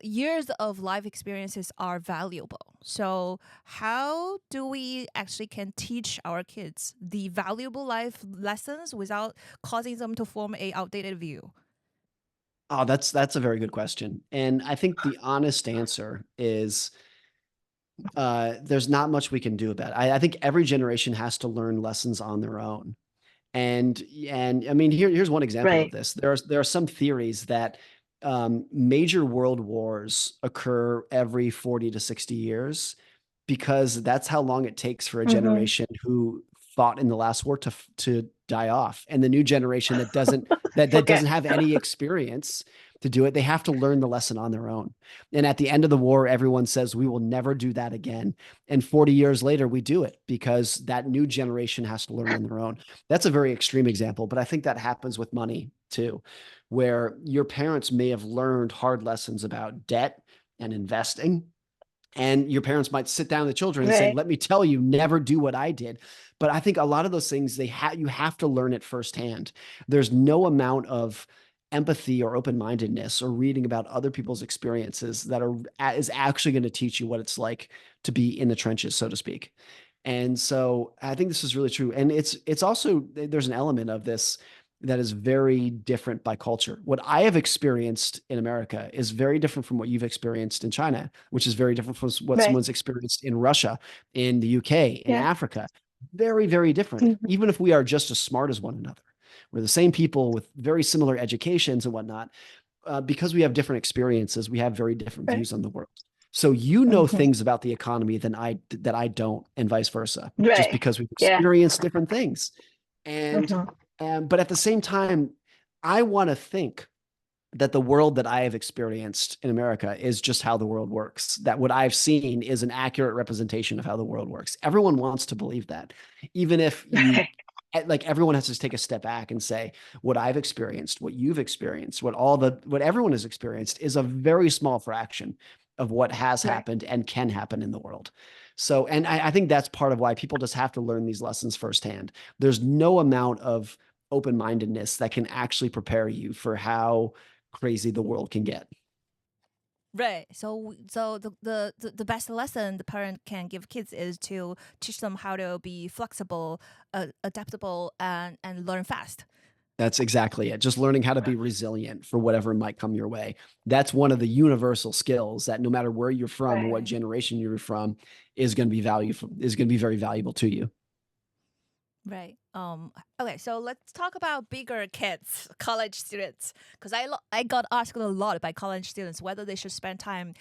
S1: years of life experiences are valuable. So how do we actually can teach our kids the valuable life lessons without causing them to form a outdated view?
S2: Oh, that's a very good question. And I think the honest answer is there's not much we can do about it. I think every generation has to learn lessons on their own. And I mean, here's one example of
S3: Right.
S2: this. There are some theories that major world wars occur every 40 to 60 years because that's how long it takes for a
S3: Hmm.
S2: generation who fought in the last war to die off. And the new generation that
S3: Okay.
S2: doesn't have any experience to do it, they have to learn the lesson on their own. And at the end of the war, everyone says we will never do that again. And 40 years later, we do it because that new generation has to learn on their own. That's a very extreme example, but I think that happens with money too, where your parents may have learned hard lessons about debt and investing, and your parents might sit down with the children and say,
S3: Right.
S2: let me tell you, never do what I did. But I think a lot of those things, you have to learn it firsthand. There's no amount of empathy or open-mindedness or reading about other people's experiences is actually going to teach you what it's like to be in the trenches, so to speak. And so I think this is really true. And it's also, there's an element of this that is very different by culture. What I have experienced in America is very different from what you've experienced in China, which is very different from what
S3: Right.
S2: someone's experienced in Russia, in the UK, in
S3: Yeah.
S2: Africa. Very, very different,
S3: Mhm.
S2: even if we are just as smart as one another. We're the same people with very similar educations and whatnot. Because we have different experiences, we have very different
S3: Right.
S2: views on the world. So you know
S3: Hmm.
S2: things about the economy that I don't, and vice versa, just
S3: Right.
S2: because we've
S3: Yeah.
S2: experienced different things. And
S3: Hmm.
S2: but at the same time, I want to think that the world that I have experienced in America is just how the world works. That what I've seen is an accurate representation of how the world works. Everyone wants to believe that, even if you like everyone has to take a step back and say what I've experienced, what you've experienced, what everyone has experienced is a very small fraction of what has
S3: Right.
S2: happened and can happen in the world. So, and I think that's part of why people just have to learn these lessons firsthand. There's no amount of open-mindedness that can actually prepare you for how crazy the world can get.
S1: Right. So the best lesson the parent can give kids is to teach them how to be flexible, adaptable, and learn fast.
S2: That's exactly it. Just learning how to be resilient for whatever might come your way. That's one of the universal skills that no matter where you're from or what
S3: Right.
S2: generation you're from is going to be very valuable to you.
S1: Right. Okay, so let's talk about bigger kids, college students, because I got asked a lot by college students whether they should spend time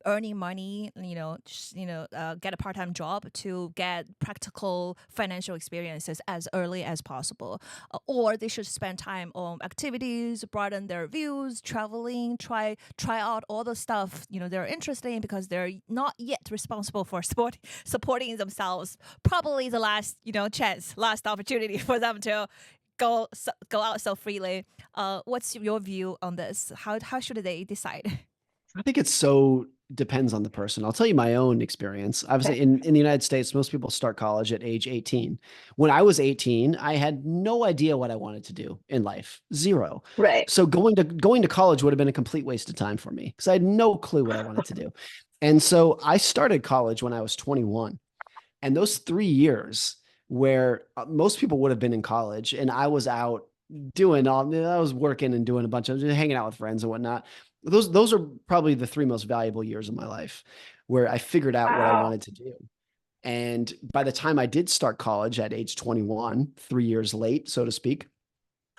S1: earning money, get a part-time job to get practical financial experiences as early as possible, or they should spend time on activities, broaden their views, traveling, try out all the stuff they're interested in because they're not yet responsible for supporting themselves. Probably the last chance, last opportunity for them to go out so freely. What's your view on this? How should they decide?
S2: I think it so depends on the person. I'll tell you my own experience.
S3: Okay.
S2: Obviously, in the United States, most people start college at age 18. When I was 18, I had no idea what I wanted to do in life. Zero.
S3: Right.
S2: So going to college would have been a complete waste of time for me because I had no clue what I wanted to do. And so I started college when I was 21. And those 3 years where most people would have been in college and I was out I was working and doing a bunch of hanging out with friends and whatnot. Those are probably the three most valuable years of my life where I figured out what I
S3: Wow.
S2: wanted to do. And by the time I did start college at age 21, 3 years late, so to speak,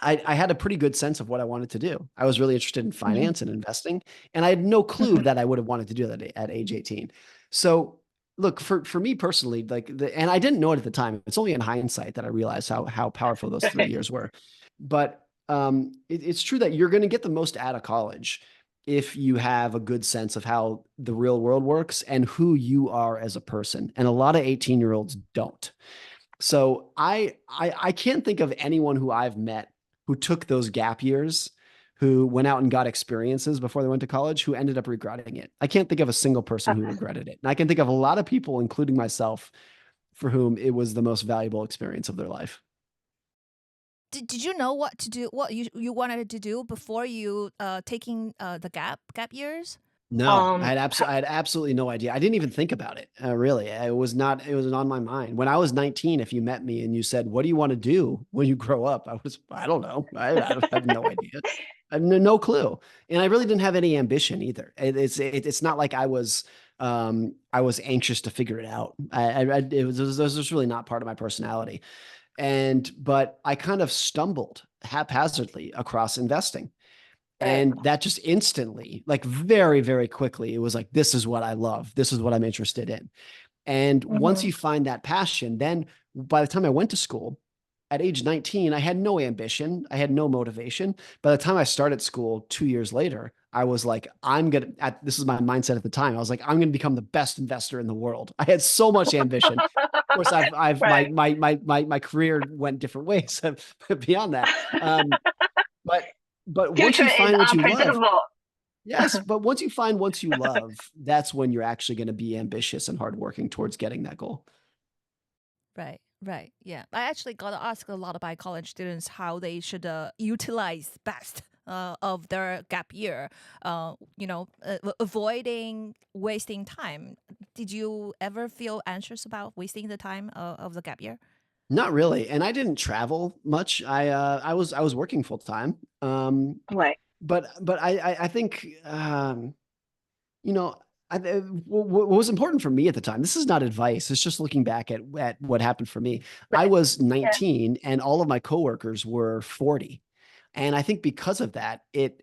S2: I had a pretty good sense of what I wanted to do. I was really interested in
S3: Hmm.
S2: finance and investing, and I had no clue
S3: Hmm.
S2: that I would have wanted to do that at age 18. So look, for me personally, and I didn't know it at the time. It's only in hindsight that I realized how powerful those 3 years were. But it's true that you're going to get the most out of college if you have a good sense of how the real world works and who you are as a person. And a lot of 18-year-olds don't. So I can't think of anyone who I've met who took those gap years, who went out and got experiences before they went to college, who ended up regretting it. I can't think of a single person who regretted it. And I can think of a lot of people, including myself, for whom it was the most valuable experience of their life.
S1: Did you know what to do, what you wanted to do before you taking the gap years?
S2: No, I had absolutely no idea. I didn't even think about it. Really, it was not. It was on my mind when I was 19. If you met me and you said, "What do you want to do when you grow up?" I don't know. I have no idea. I have no clue, and I really didn't have any ambition either. It's not like I was anxious to figure it out. It was just really not part of my personality. But I kind of stumbled haphazardly across investing.
S3: Right.
S2: And that just instantly, like very, very quickly, it was like, this is what I love. This is what I'm interested in. And once
S3: Mhm.
S2: you find that passion, then by the time I went to school at age 19, I had no ambition. I had no motivation. By the time I started school 2 years later, I was like, this is my mindset at the time. I was like, I'm going to become the best investor in the world. I had so much ambition. Of course,
S3: Right.
S2: my career went different ways beyond that. But once
S3: Future
S2: you
S3: is
S2: find what you love,
S3: unpredictable.
S2: yes, but once you find what you love, that's when you're actually going to be ambitious and hardworking towards getting that goal.
S1: Right, right. Yeah. I actually got asked a lot by college students how they should utilize best of their gap year, avoiding wasting time. Did you ever feel anxious about wasting the time of the gap year?
S2: Not really, and I didn't travel much. I was working full time.
S3: Right.
S2: But I think you know, what was important for me at the time, this is not advice. It's just looking back at what happened for me. I
S3: Right.
S2: was
S3: Yeah.
S2: 19 and all of my coworkers were 40. And I think because of that, it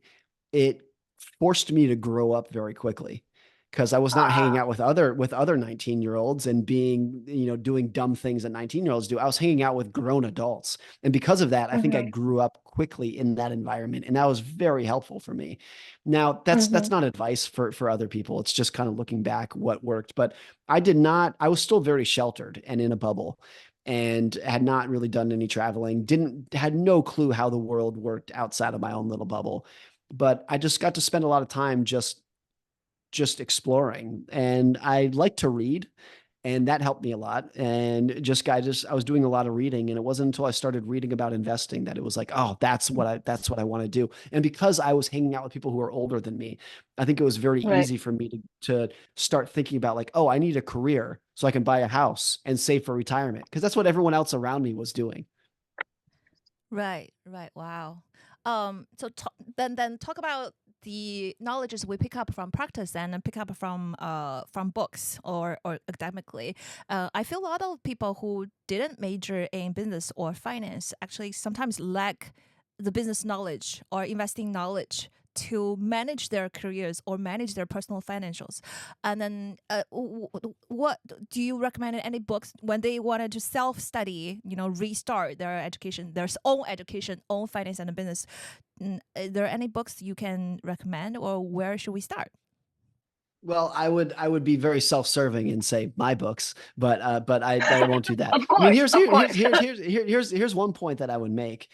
S2: forced me to grow up very quickly because I was not hanging
S3: Ah.
S2: out with other 19-year-olds and being, doing dumb things that 19-year-olds do. I was hanging out with grown adults. And because of that, I think I
S3: Mhm.
S2: grew up quickly in that environment. And that was very helpful for me. Now, that's
S3: Mhm.
S2: not advice for other people. It's just kind of looking back what worked. But I was still very sheltered and in a bubble and had not really done any traveling, didn't had no clue how the world worked outside of my own little bubble. But I just got to spend a lot of time just exploring. And I like to read, and that helped me a lot. And I was doing a lot of reading, and it wasn't until I started reading about investing that it was like, oh, that's what I want to do. And because I was hanging out with people who are older than me, I think it was very
S3: Right.
S2: easy for me to start thinking about like, oh, I need a career so I can buy a house and save for retirement because that's what everyone else around me was doing.
S1: Right, right. Wow. So then talk about the knowledges we pick up from practice and then pick up from books or academically. I feel a lot of people who didn't major in business or finance actually sometimes lack the business knowledge or investing knowledge to manage their careers or manage their personal financials. And then, what do you recommend any books when they wanted to self study, restart their education, their own education, own finance and business? Are there any books you can recommend, or where should we start?
S2: Well, I would be very self-serving and say my books, but I won't do that.
S3: Of
S2: I mean,
S3: course. Of course.
S2: here's one point that I would make.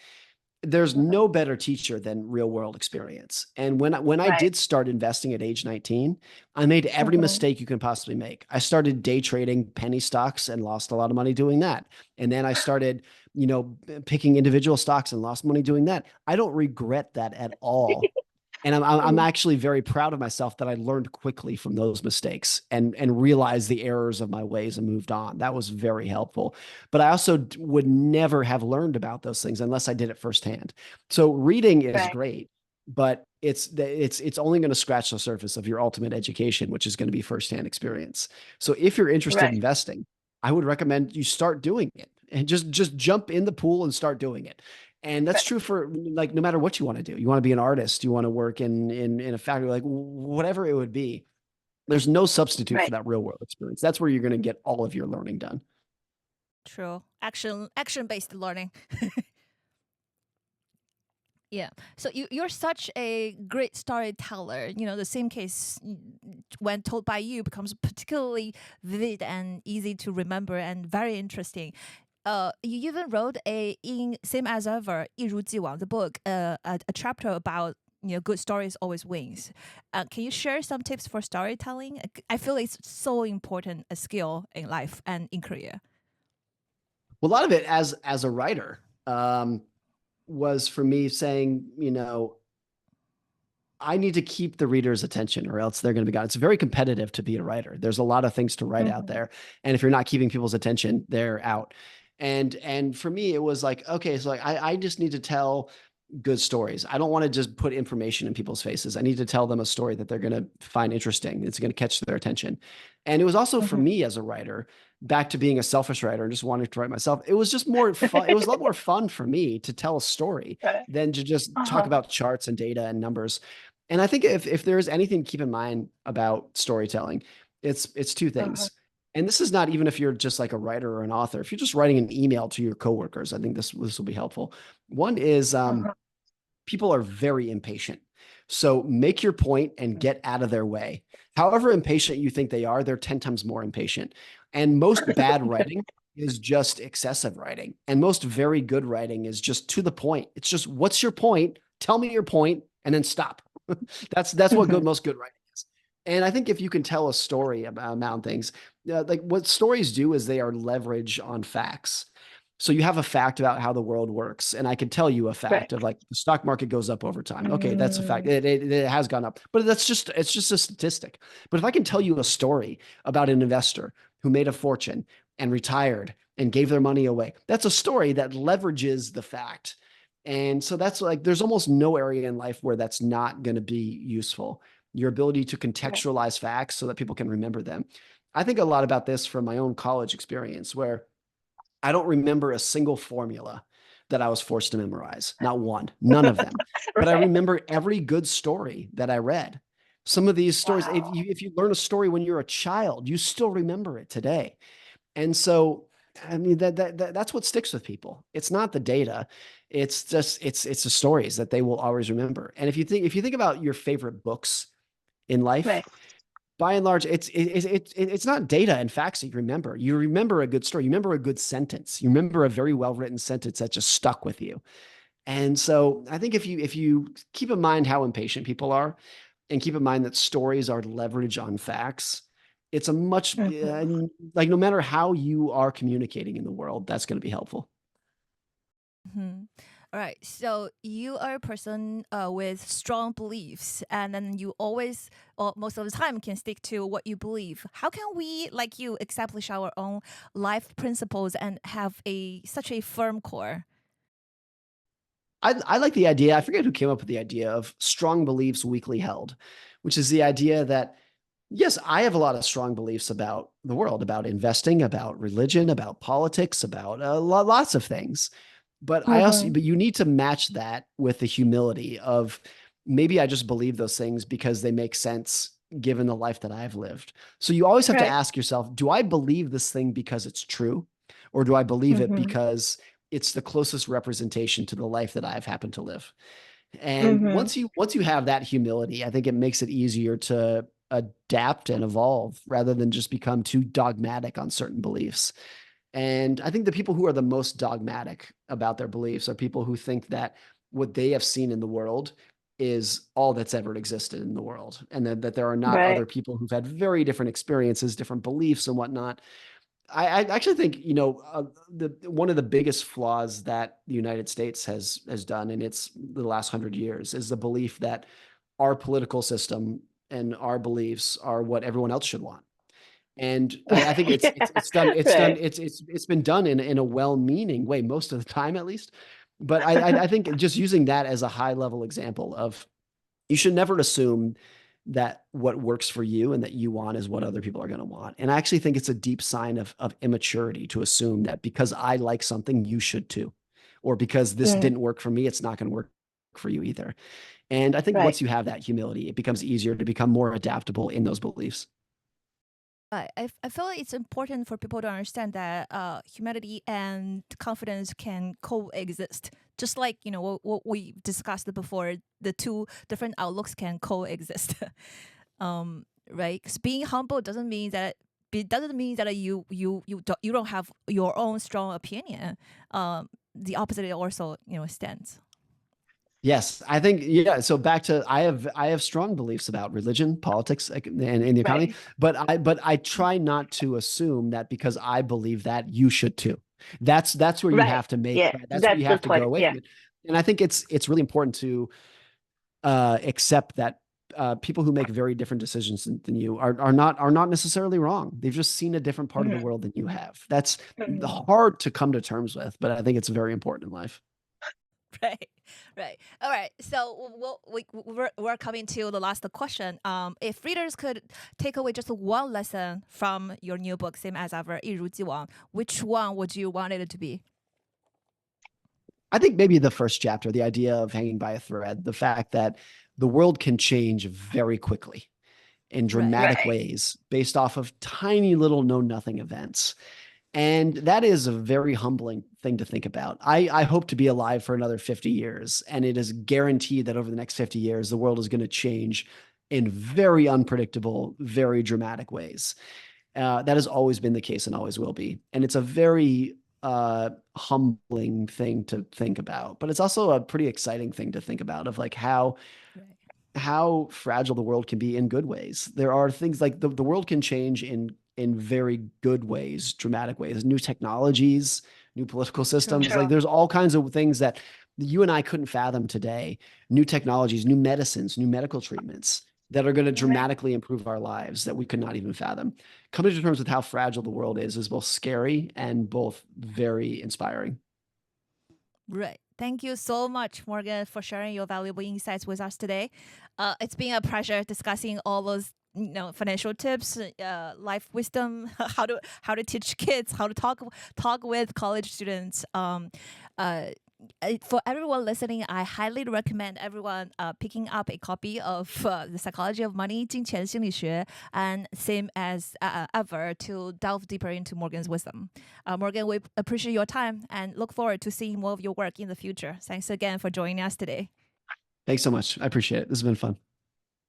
S2: There's no better teacher than real world experience. And when I
S3: Right.
S2: did start investing at age 19, I made every
S3: Mhm.
S2: mistake you can possibly make. I started day trading penny stocks and lost a lot of money doing that. And then I started, picking individual stocks and lost money doing that. I don't regret that at all. And I'm actually very proud of myself that I learned quickly from those mistakes and realized the errors of my ways and moved on. That was very helpful. But I also would never have learned about those things unless I did it firsthand. So reading is
S3: Right.
S2: great, but it's only going to scratch the surface of your ultimate education, which is going to be firsthand experience. So if you're interested in
S3: Right.
S2: investing, I would recommend you start doing it and just jump in the pool and start doing it. And that's
S3: Right.
S2: true for like no matter what you want to do. You want to be an artist, you want to work in a factory, like whatever it would be. There's no substitute for
S3: Right.
S2: that real world experience. That's where you're going to get all of your learning done.
S1: True. Action-based learning. Yeah. So you're such a great storyteller. The same case when told by you becomes particularly vivid and easy to remember and very interesting. You even wrote in Same as Ever, 一如既往 the book, a chapter about good stories always wins. Can you share some tips for storytelling? I feel it's so important a skill in life and in career.
S2: Well, a lot of it as a writer was for me saying, I need to keep the reader's attention or else they're going to be gone. It's very competitive to be a writer. There's a lot of things to write out there. And if you're not keeping people's attention, they're out. And for me, it was like, okay, so I just need to tell good stories. I don't want to just put information in people's faces. I need to tell them a story that they're going to find interesting. It's going to catch their attention. And it was also for me as a writer, back to being a selfish writer and just wanting to write myself. It was just more fun. It was a lot more fun for me to tell a story than to just talk about charts and data and numbers. And I think if there is anything to keep in mind about storytelling, it's two things. And this is not even if you're just like a writer or an author. If you're just writing an email to your coworkers, I think this will be helpful. One is people are very impatient. So make your point and get out of their way. However impatient you think they are, they're 10 times more impatient. And most bad writing is just excessive writing. And most very good writing is just to the point. It's just, what's your point? Tell me your point and then stop. That's what most good writing is. And I think if you can tell a story about things, like what stories do is they are leverage on facts. So you have a fact about how the world works, and I could tell you a fact of like the stock market goes up over time. Okay, that's a fact. It has gone up, but it's just a statistic. But if I can tell you a story about an investor who made a fortune and retired and gave their money away, that's a story that leverages the fact. And so that's like, there's almost no area in life where that's not going to be useful. Your ability to contextualize facts so that people can remember them. I think a lot about this from my own college experience, where I don't remember a single formula that I was forced to memorize. Not one, none of them. But I remember every good story that I read. Some of these stories, if you learn a story when you're a child, you still remember it today. And so, I mean, that's what sticks with people. It's not the data. It's just, it's the stories that they will always remember. And if you think about your favorite books in life, by and large, it's not data and facts that you remember. You remember a good story. You remember a good sentence. You remember a very well-written sentence that just stuck with you. And so I think if you keep in mind how impatient people are and keep in mind that stories are leverage on facts, it's a much, like no matter how you are communicating in the world, that's going to be helpful.
S1: All right. So you are a person with strong beliefs, and then you always, or most of the time, can stick to what you believe. How can we, like you, establish our own life principles and have such a firm core?
S2: I like the idea. I forget who came up with the idea of strong beliefs weakly held, which is the idea that, yes, I have a lot of strong beliefs about the world, about investing, about religion, about politics, about lots of things. But but you need to match that with the humility of maybe I just believe those things because they make sense given the life that I've lived. So you always have to ask yourself, do I believe this thing because it's true? Or do I believe it because it's the closest representation to the life that I've happened to live? And once you have that humility, I think it makes it easier to adapt and evolve rather than just become too dogmatic on certain beliefs. And I think the people who are the most dogmatic about their beliefs are people who think that what they have seen in the world is all that's ever existed in the world. And that there are not other people who've had very different experiences, different beliefs and whatnot. I actually think, one of the biggest flaws that the United States has done in the last 100 years is the belief that our political system and our beliefs are what everyone else should want. And I think it's been done in a well-meaning way most of the time, at least. But I think just using that as a high-level example of you should never assume that what works for you and that you want is what other people are going to want. And I actually think it's a deep sign of immaturity to assume that because I like something, you should too, or because this didn't work for me, it's not going to work for you either. And I think once you have that humility, it becomes easier to become more adaptable in those beliefs.
S1: I feel like it's important for people to understand that humility and confidence can coexist. Just like, what we discussed before, the two different outlooks can coexist. Right? Because being humble doesn't mean that you don't have your own strong opinion. The opposite also stands.
S2: Yes, I think, yeah. So back to, I have strong beliefs about religion, politics, and the economy, but I try not to assume that because I believe that you should too. That's where you have to make, that's where you have to go away from it. And I think it's really important to accept that people who make very different decisions than you are not necessarily wrong. They've just seen a different part of the world than you have. That's hard to come to terms with, but I think it's very important in life.
S1: Right. All right. So we're coming to the last question. If readers could take away just one lesson from your new book, same as ever, 一如既往, which one would you want it to be?
S2: I think maybe the first chapter, the idea of hanging by a thread, the fact that the world can change very quickly in dramatic ways based off of tiny little know-nothing events. And that is a very humbling thing to think about. I hope to be alive for another 50 years, and it is guaranteed that over the next 50 years, the world is going to change in very unpredictable, very dramatic ways. That has always been the case and always will be. And it's a very humbling thing to think about, but it's also a pretty exciting thing to think about, of like how fragile the world can be in good ways. There are things like the world can change in very good ways, dramatic ways, new technologies, new political systems. Like there's all kinds of things that you and I couldn't fathom today, new technologies, new medicines, new medical treatments that are going to dramatically improve our lives that we could not even fathom. Coming to terms with how fragile the world is both scary and both very inspiring.
S1: Right. Thank you so much, Morgan, for sharing your valuable insights with us today. It's been a pleasure discussing all those financial tips, life wisdom, how to teach kids, how to talk with college students. For everyone listening, I highly recommend everyone picking up a copy of The Psychology of Money, 金钱心理学, and same as ever to delve deeper into Morgan's wisdom. Morgan, we appreciate your time and look forward to seeing more of your work in the future. Thanks again for joining us today.
S2: Thanks so much. I appreciate it. This has been fun.